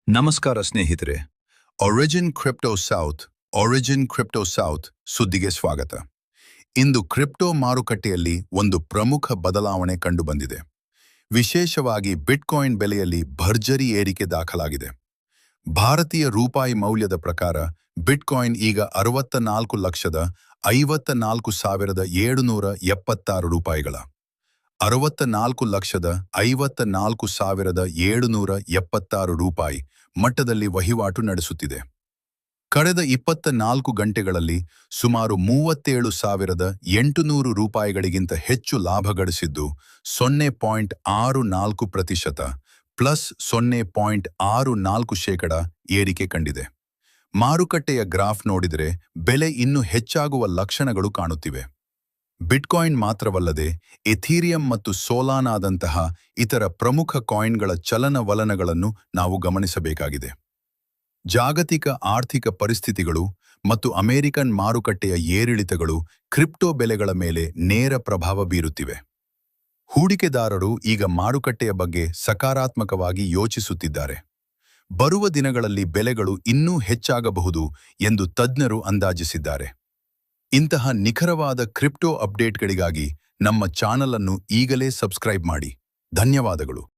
ನಮಸ್ಕಾರ ಸ್ನೇಹಿತರೆ. Origin crypto south ಸುದ್ದಿಗೆ ಸ್ವಾಗತ. ಇಂದು ಕ್ರಿಪ್ಟೋ ಮಾರುಕಟ್ಟೆಯಲ್ಲಿ ಒಂದು ಪ್ರಮುಖ ಬದಲಾವಣೆ ಕಂಡುಬಂದಿದೆ. ವಿಶೇಷವಾಗಿ ಬಿಟ್ಕಾಯಿನ್ ಬೆಲೆಯಲ್ಲಿ ಭರ್ಜರಿ ಏರಿಕೆ ದಾಖಲಾಗಿದೆ. ಭಾರತೀಯ ರೂಪಾಯಿ ಮೌಲ್ಯದ ಪ್ರಕಾರ ಬಿಟ್ಕಾಯಿನ್ ಈಗ 64,54,776 ರೂಪಾಯಿಗಳ 64,54,776 ರೂಪಾಯಿ ಮಟ್ಟದಲ್ಲಿ ವಹಿವಾಟು ನಡೆಸುತ್ತಿದೆ. ಕಳೆದ 24 ಗಂಟೆಗಳಲ್ಲಿ ಸುಮಾರು 37,800 ರೂಪಾಯಿಗಳಿಗಿಂತ ಹೆಚ್ಚು ಲಾಭ ಗಳಿಸಿದ್ದು 0.64% ಪ್ಲಸ್ 0.64% ಏರಿಕೆ ಕಂಡಿದೆ. ಮಾರುಕಟ್ಟೆಯ ಗ್ರಾಫ್ ನೋಡಿದರೆ ಬೆಲೆ ಇನ್ನೂ ಹೆಚ್ಚಾಗುವ ಲಕ್ಷಣಗಳು ಕಾಣುತ್ತಿವೆ. ಬಿಟ್ಕಾಯಿನ್ ಮಾತ್ರವಲ್ಲದೆ ಎಥೀರಿಯಂ ಮತ್ತು ಸೋಲಾನಾದಂತಹ ಇತರ ಪ್ರಮುಖ ಕಾಯಿನ್ಗಳ ಚಲನವಲನಗಳನ್ನು ನಾವು ಗಮನಿಸಬೇಕಾಗಿದೆ. ಜಾಗತಿಕ ಆರ್ಥಿಕ ಪರಿಸ್ಥಿತಿಗಳು ಮತ್ತು ಅಮೆರಿಕನ್ ಮಾರುಕಟ್ಟೆಯ ಏರಿಳಿತಗಳು ಕ್ರಿಪ್ಟೋ ಬೆಲೆಗಳ ಮೇಲೆ ನೇರ ಪ್ರಭಾವ ಬೀರುತ್ತಿವೆ. ಹೂಡಿಕೆದಾರರು ಈಗ ಮಾರುಕಟ್ಟೆಯ ಬಗ್ಗೆ ಸಕಾರಾತ್ಮಕವಾಗಿ ಯೋಚಿಸುತ್ತಿದ್ದಾರೆ. ಬರುವ ದಿನಗಳಲ್ಲಿ ಬೆಲೆಗಳು ಇನ್ನೂ ಹೆಚ್ಚಾಗಬಹುದು ಎಂದು ತಜ್ಞರು ಅಂದಾಜಿಸಿದ್ದಾರೆ. ಇಂತಹ ನಿಖರವಾದ ಕ್ರಿಪ್ಟೋ ಅಪ್ಡೇಟ್ಗಳಿಗಾಗಿ ನಮ್ಮ ಚಾನಲ್ ಅನ್ನು ಈಗಲೇ ಸಬ್ಸ್ಕ್ರೈಬ್ ಮಾಡಿ. ಧನ್ಯವಾದಗಳು.